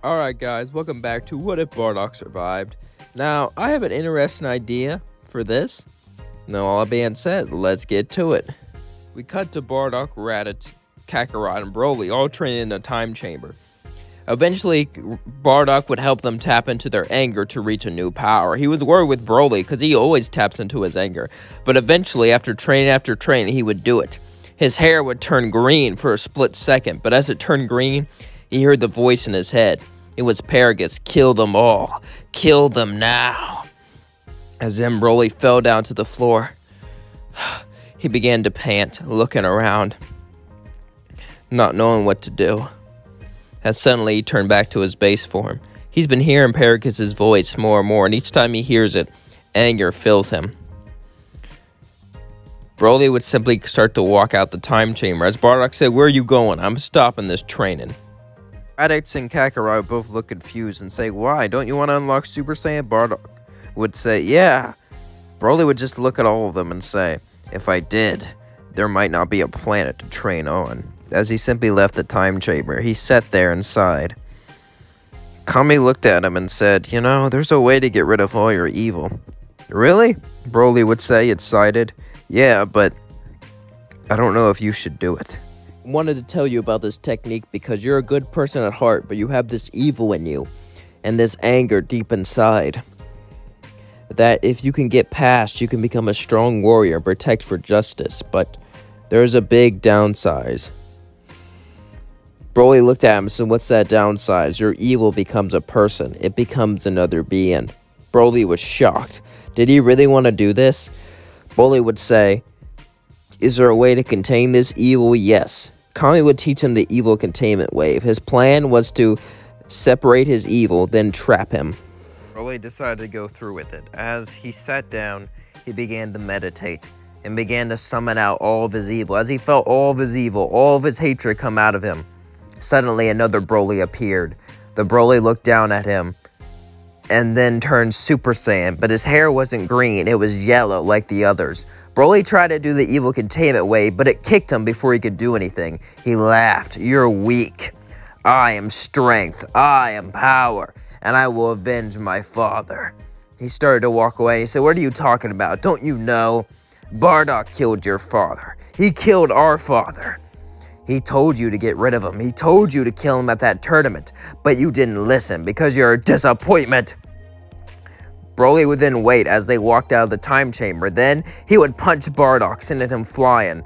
Alright guys, welcome back to What If Bardock Survived. Now, I have an interesting idea for this. Now, all that being said, let's get to it. We cut to Bardock, Raditz, Kakarot, and Broly all training in a time chamber. Eventually, Bardock would help them tap into their anger to reach a new power. He was worried with Broly because he always taps into his anger. But eventually, after training, he would do it. His hair would turn green for a split second, but as it turned green, he heard the voice in his head. It was Paragus. Kill them all. Kill them now. As then Broly fell down to the floor, he began to pant, looking around, not knowing what to do. As suddenly he turned back to his base form. He's been hearing Paragus' voice more and more, and each time he hears it, anger fills him. Broly would simply start to walk out the time chamber. As Bardock said, "Where are you going? I'm stopping this training." Raditz and Kakarot both look confused and say, "Why? Don't you want to unlock Super Saiyan?" Bardock would say, "Yeah." Broly would just look at all of them and say, "If I did, there might not be a planet to train on." As he simply left the time chamber, he sat there inside. Kami looked at him and said, "You know, there's a way to get rid of all your evil." "Really?" Broly would say, excited. "Yeah, but I don't know if you should do it." I wanted to tell you about this technique because you're a good person at heart, but you have this evil in you and this anger deep inside that if you can get past, you can become a strong warrior and protect for justice, but there's a big downside. Broly looked at him and said, "What's that downside? Your evil becomes a person. It becomes another being." Broly was shocked. Did he really want to do this? Broly would say, "Is there a way to contain this evil?" Yes. Kami would teach him the evil containment wave. His plan was to separate his evil, then trap him. Broly decided to go through with it. As he sat down, he began to meditate and began to summon out all of his evil. As he felt all of his evil, all of his hatred come out of him, suddenly another Broly appeared. The Broly looked down at him and then turned Super Saiyan, but his hair wasn't green, it was yellow like the others. Broly tried to do the evil containment wave, but it kicked him before he could do anything. He laughed. "You're weak. I am strength. I am power, and I will avenge my father." He started to walk away. He said, "What are you talking about? Don't you know? Bardock killed your father. He killed our father. He told you to get rid of him. He told you to kill him at that tournament, but you didn't listen because you're a disappointment." Broly would then wait as they walked out of the time chamber. Then he would punch Bardock, sending him flying.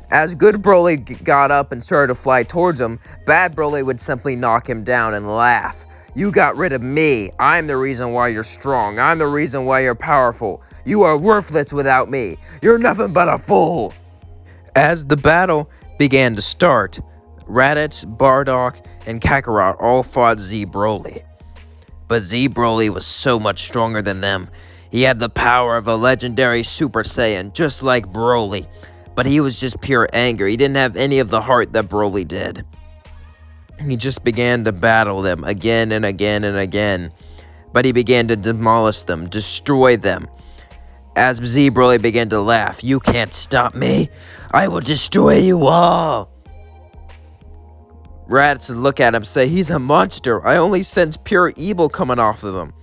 As good Broly got up and started to fly towards him, bad Broly would simply knock him down and laugh. "You got rid of me. I'm the reason why you're strong. I'm the reason why you're powerful. You are worthless without me. You're nothing but a fool." As the battle began to start, Raditz, Bardock, and Kakarot all fought Z Broly. But Z Broly was so much stronger than them. He had the power of a legendary Super Saiyan, just like Broly. But he was just pure anger. He didn't have any of the heart that Broly did. He just began to battle them again and again and again. But he began to demolish them, destroy them. As Z Broly began to laugh, "You can't stop me. I will destroy you all." Raditz would look at him and say, "He's a monster. I only sense pure evil coming off of him."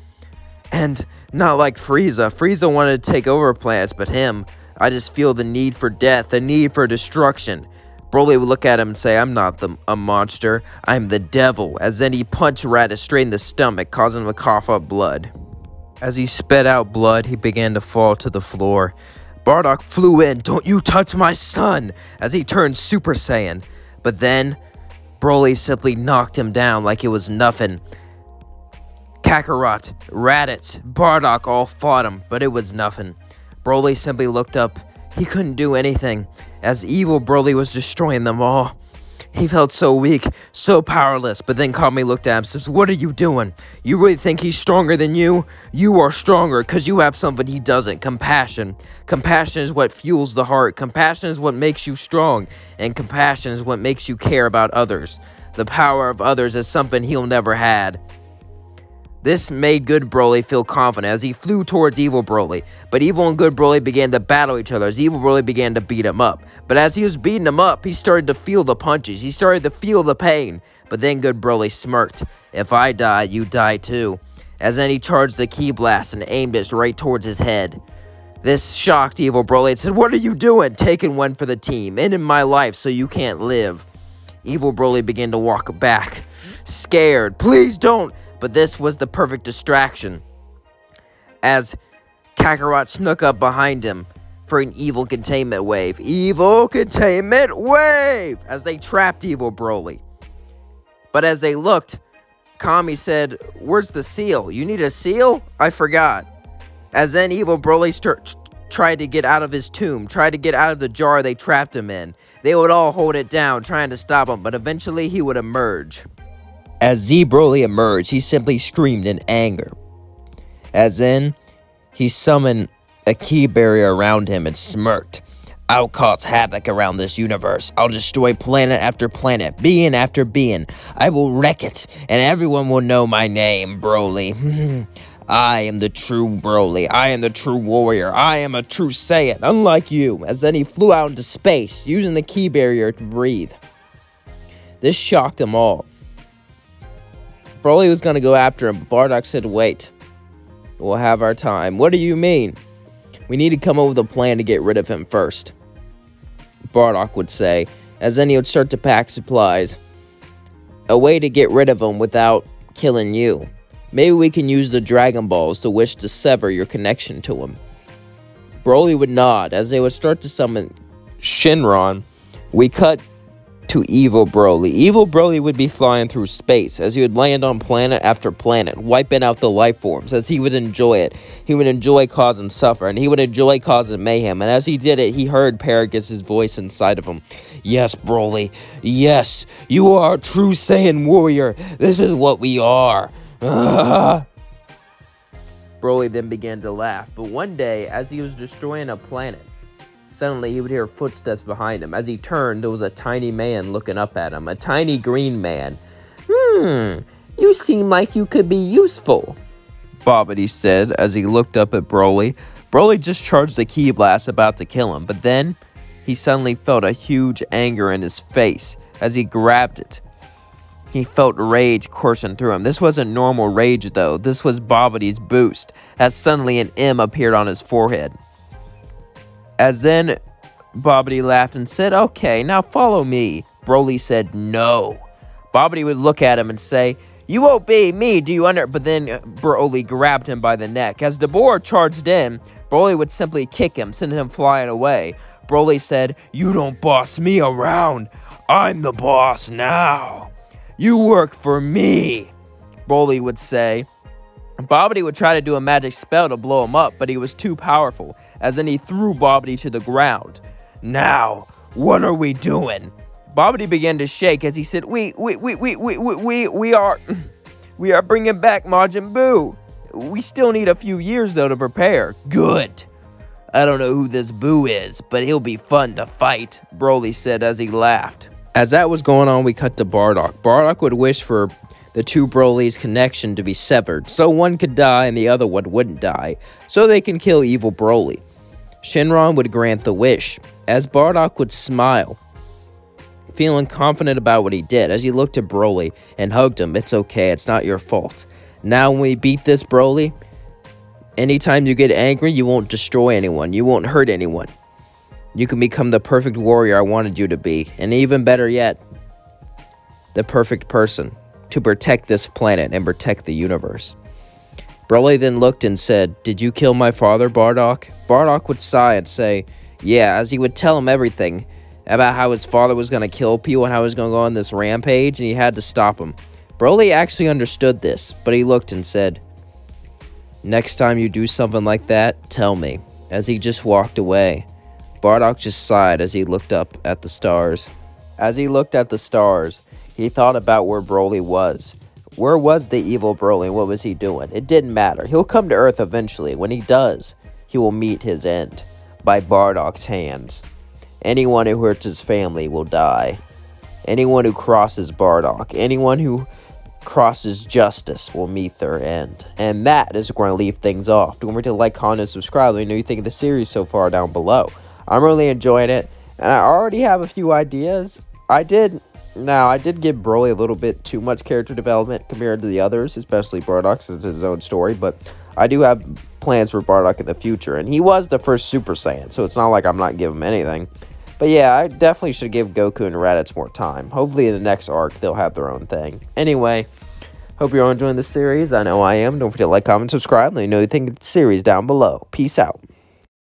And not like Frieza. Frieza wanted to take over planets, but him, "I just feel the need for death, the need for destruction." Broly would look at him and say, "I'm not a monster. I'm the devil." As then he punched Raditz straight in the stomach, causing him to cough up blood. As he spit out blood, he began to fall to the floor. Bardock flew in. "Don't you touch my son!" as he turned Super Saiyan. But then Broly simply knocked him down like it was nothing. Kakarot, Raditz, Bardock all fought him, but it was nothing. Broly simply looked up. He couldn't do anything, as evil Broly was destroying them all. He felt so weak, so powerless, but then Kami looked at him and says, "What are you doing? You really think he's stronger than you? You are stronger because you have something he doesn't, compassion. Compassion is what fuels the heart. Compassion is what makes you strong, and compassion is what makes you care about others. The power of others is something he'll never had." This made good Broly feel confident as he flew towards evil Broly, but evil and good Broly began to battle each other as evil Broly began to beat him up. But as he was beating him up, he started to feel the punches, he started to feel the pain. But then good Broly smirked. If I die, you die too. As then he charged the Ki Blast and aimed it right towards his head. This shocked evil Broly and said, "What are you doing? Taking one for the team, ending my life so you can't live." Evil Broly began to walk back, scared. "Please don't." But this was the perfect distraction, as Kakarot snuck up behind him for an evil containment wave. Evil containment wave! As they trapped evil Broly. But as they looked, Kami said, "Where's the seal? You need a seal? I forgot." As then evil Broly tried to get out of his tomb, tried to get out of the jar they trapped him in. They would all hold it down, trying to stop him, but eventually he would emerge. As Z Broly emerged, he simply screamed in anger. As then, he summoned a key barrier around him and smirked. "I'll cause havoc around this universe. I'll destroy planet after planet, being after being. I will wreck it, and everyone will know my name, Broly. I am the true Broly. I am the true warrior. I am a true Saiyan, unlike you." As then he flew out into space, using the key barrier to breathe. This shocked them all. Broly was going to go after him, but Bardock said, "Wait. We'll have our time." "What do you mean?" "We need to come up with a plan to get rid of him first," Bardock would say, as then he would start to pack supplies. "A way to get rid of him without killing you. Maybe we can use the Dragon Balls to wish to sever your connection to him." Broly would nod as they would start to summon Shenron. We cut to evil Broly. Evil Broly would be flying through space as he would land on planet after planet, wiping out the life forms as he would enjoy it. He would enjoy causing suffering, he would enjoy causing mayhem, and as he did it, he heard Paragus' voice inside of him. "Yes, Broly, yes, you are a true Saiyan warrior. This is what we are." Broly then began to laugh, but one day, as he was destroying a planet, suddenly he would hear footsteps behind him. As he turned, there was a tiny man looking up at him, a tiny green man. You seem like you could be useful," Babidi said as he looked up at Broly. Broly just charged the Ki Blast about to kill him, but then he suddenly felt a huge anger in his face. As he grabbed it, he felt rage coursing through him. This wasn't normal rage though, this was Babidi's boost, as suddenly an M appeared on his forehead. As then, Babidi laughed and said, "Okay, now follow me." Broly said, "No." Babidi would look at him and say, "You obey me, do you under—" But then Broly grabbed him by the neck. As Dabura charged in, Broly would simply kick him, sending him flying away. Broly said, "You don't boss me around. I'm the boss now. You work for me," Broly would say. Babidi would try to do a magic spell to blow him up, but he was too powerful, as then he threw Babidi to the ground. "Now, what are we doing?" Babidi began to shake as he said, we are bringing back Majin Buu. We still need a few years, though, to prepare." "Good. I don't know who this Buu is, but he'll be fun to fight," Broly said as he laughed. As that was going on, we cut to Bardock. Bardock would wish for the two Broly's connection to be severed, so one could die and the other one wouldn't die, so they can kill evil Broly. Shenron would grant the wish, as Bardock would smile, feeling confident about what he did, as he looked at Broly and hugged him. "It's okay, it's not your fault. Now when we beat this Broly, anytime you get angry, you won't destroy anyone, you won't hurt anyone. You can become the perfect warrior I wanted you to be, and even better yet, the perfect person to protect this planet and protect the universe." Broly then looked and said, "Did you kill my father, Bardock?" Bardock would sigh and say, "Yeah," as he would tell him everything about how his father was going to kill people and how he was going to go on this rampage and he had to stop him. Broly actually understood this, but he looked and said, "Next time you do something like that, tell me," as he just walked away. Bardock just sighed as he looked up at the stars. As he looked at the stars, he thought about where Broly was. Where was the evil Broly? What was he doing? It didn't matter. He'll come to Earth eventually. When he does, he will meet his end by Bardock's hands. Anyone who hurts his family will die. Anyone who crosses Bardock, anyone who crosses justice will meet their end. And that is where we're going to leave things off. Don't forget to like, comment, and subscribe. Let me know what you think of the series so far down below. I'm really enjoying it, and I already have a few ideas. I did give Broly a little bit too much character development compared to the others, especially Bardock, since it's his own story, but I do have plans for Bardock in the future, and he was the first Super Saiyan, so it's not like I'm not giving him anything. But yeah, I definitely should give Goku and Raditz more time. Hopefully in the next arc, they'll have their own thing. Anyway, hope you're all enjoying this series. I know I am. Don't forget to like, comment, subscribe. Let me know what you think of the series down below. Peace out.